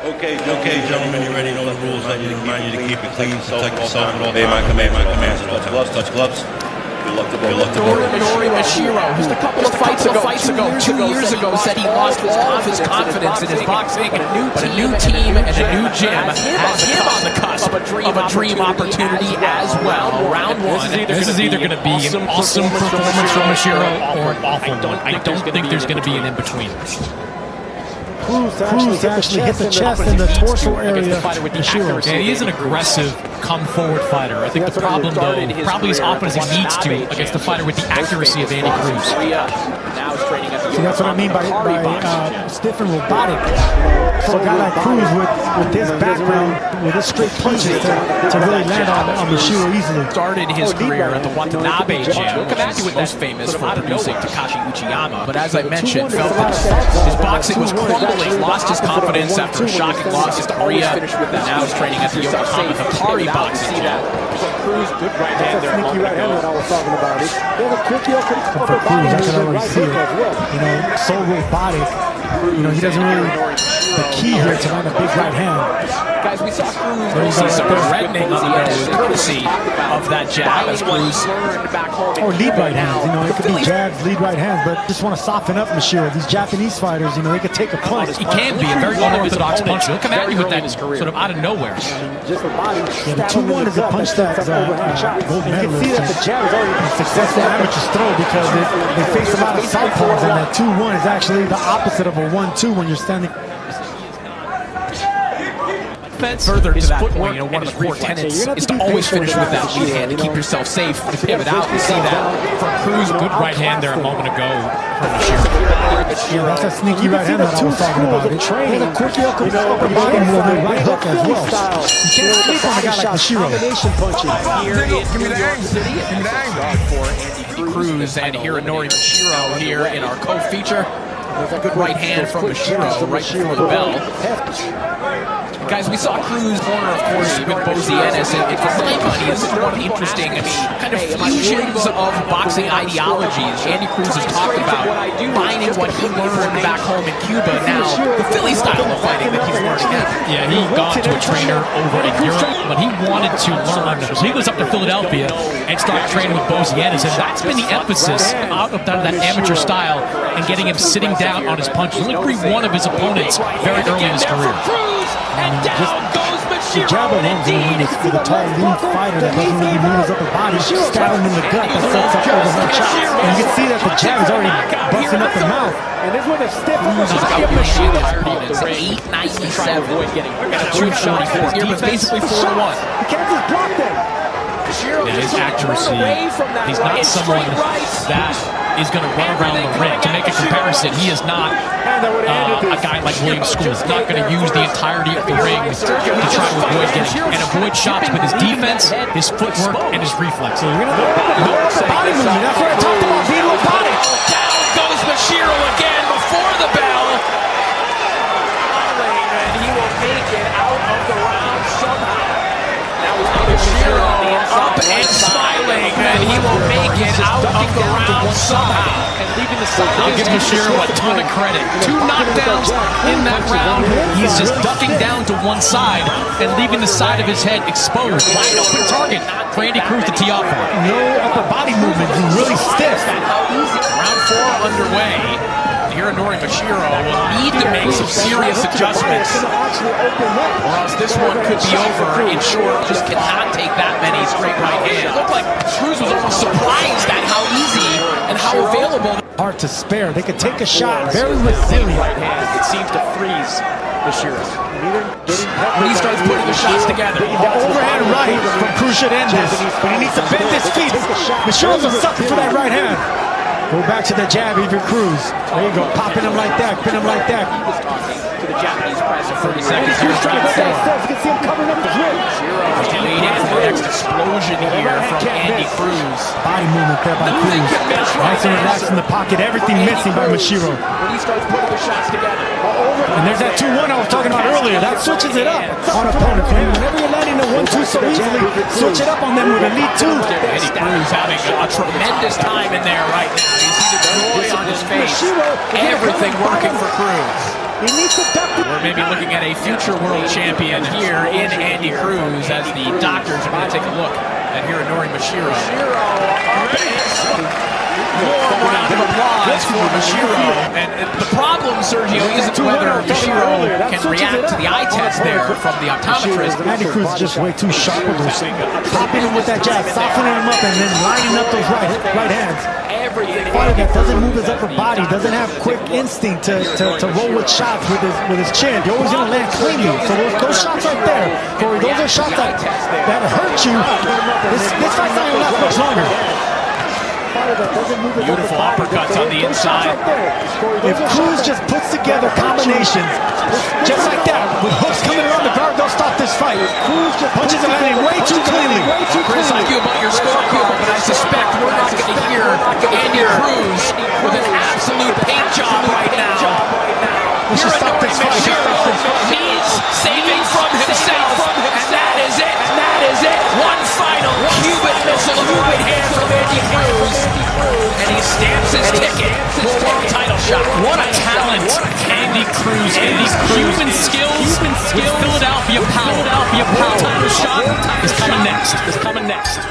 Okay, gentlemen, you ready to know the rules. I need to remind you to keep it clean, protect yourself at all times. My commands at all times. Touch gloves. Good luck to both. Nori Mashiro, just a couple of fights ago, 2 years ago, said he lost his confidence in his boxing. But a new team and a new gym has him on the cusp of a dream opportunity as well. Round one. This is either going to be an awesome performance from Mashiro or an awful one. I don't think there's going to be an in-between. Cruz actually hit the chest and the torso area. And he is an aggressive, come-forward fighter. I think the problem, though, probably as often as he needs to against the fighter with the accuracy of Andy Cruz. See, that's what I mean by stiff and robotic. For a guy like Cruz with his background, with his straight punches to really land on Mashiro easily. Started his career at the Watanabe gym, which is most famous for producing Takashi Uchiyama. But as I mentioned, felt that his boxing was crumbling, lost his confidence after a shocking loss to Korea, and now is training at the Yokohama Hikari boxing gym. Cruz, good right hand there. Sneaky right hand that I was talking about. They have a quick for Cruz, I can already see it. You know, so robotic. You know, he doesn't really. The key here to land a big right hand. Guys, we saw Cruz see some reddening on the nose, courtesy of that jab as Cruz learned back home. Or lead right hands, you know, it could be jabs, lead right hands, but just want to soften up Mashiro. These Japanese fighters, you know, they could take a punch. He can be a very unorthodox puncher. He'll come at you with that sort of out of nowhere. Yeah, the 2-1 is a punch that gold medalist. You can see that the jab is already a successful amateur's throw because they face a lot of southpaws, and that 2-1 is actually the opposite of a 1-2 when you're standing. Further to that point, you know, one of the core tenets is to always finish with that lead hand to keep yourself safe, to pivot out. We see that from Cruz. Good right hand there a moment ago from Mashiro. Yeah, that's a sneaky right hand that I was talking about. He had a quick upper body movement, right hook as well. You can't sleep on a guy like Mashiro. Here in New York City, for Andy Cruz and here at Nori Mashiro here in our co-feature. A good right hand from Mashiro right before the bell. Guys, we saw Cruz corner, of course, with Bozienes, and for my money, this is one of the interesting, kind of fusions of boxing ideologies. Andy Cruz has talked about finding what he learned back home in Cuba, now the Philly style of fighting that he's learning now. Yeah, he got to a trainer over in Europe, but he wanted to learn. So he goes up to Philadelphia and starts training with Bozienes, and that's been the emphasis out of that amateur style and getting him sitting down on his punches. He'll agree one of his opponents very early in his career. And down goes Mashiro. The jab alone is for the tall, lean fighter that doesn't really move his upper body. Stab him in the gut. That sets up overhead shots. And you can see that the jab is already busting up the mouth. And this one is stiff. It's 897. Got a 244 here, but basically 4-1. He can't just block them. Yeah, his accuracy. He's not someone that is going to run around the ring. To make a comparison, he is not a guy like William School. He's not going to use the entirety of the ring to try to avoid shots with his defense, his footwork, and his reflexes. Body movement, that's what I talked about, being robotic. Down goes Mashiro again before the bell. And he will make it out of the round somehow. Now Mashiro up and smiling, and he will make it out of the round somehow. I'll give Mashiro a ton of credit. 2 knockdowns in that round. He's just ducking down to one side and leaving the side of his head exposed. Wide open target for Andy Cruz to tee off for. No upper body movement. He's really stiff. Round 4 underway. Here Nori Mashiro will need to make some serious adjustments, or else this one could be over in short. Just cannot take that many straight right hands. It looked like Cruz was almost surprised at how easy and how available. Hard to spare. They could take a shot. Very resilient. Right hand. It seems to freeze Mashiro. When he starts putting the shots together. The overhand right from Cruz should end this, but he needs to bend his feet. Mashiro's a sucker for that right hand. Go back to the jab, even Cruz. There you go, popping him like that, pin him like that. He was talking to the Japanese press in 30 seconds. Here's round 4. You can see him covering up his rib. Waiting for the next explosion here from Andy Cruz. Body movement there by Cruz. Nice and relaxed in the pocket, everything missing by Mashiro. When he starts putting the shots together. And there's that 2-1 I was talking about earlier. That switches it up on opponents. Whenever you're landing the 1-2 so easily, switch it up on them with a lead 2. Andy Cruz having a tremendous time in there right now. You see the joy on his face. Everything working for Cruz. He needs to duck the... We're maybe looking at a future world champion here in Andy Cruz as the doctors are going to take a look at Hironori Mashiro. More round of applause for Mashiro. And the problem, Sergio, isn't whether Mashiro can react to the eye test there from the optometrist. Andy Cruz is just way too sharp with those. Popping him with that jab, softening him up, and then lining up those right hands. Fighter that doesn't move his upper body, doesn't have quick instinct to roll with shots with his chin. You're always going to land cleanly. So those shots right there, Corey, those are shots that hurt you. This fight's not going to last much longer. Beautiful uppercuts on the inside. If Cruz just puts together combinations just like that, with hooks coming around the guard, they'll stop this fight. Cruz just punches are landing way too cleanly. Chris, I feel about your scorecard, but I suspect we're not going to hear Andy Cruz with an absolute paint job right now. Hironori Mashiro needs saving from himself, and that is it. One final Cuban missile of the right hand from Andy Cruz, and he stamps his ticket for a world title shot. What a talent Andy Cruz is. Cuban skills with Philadelphia power. Title shot is coming next.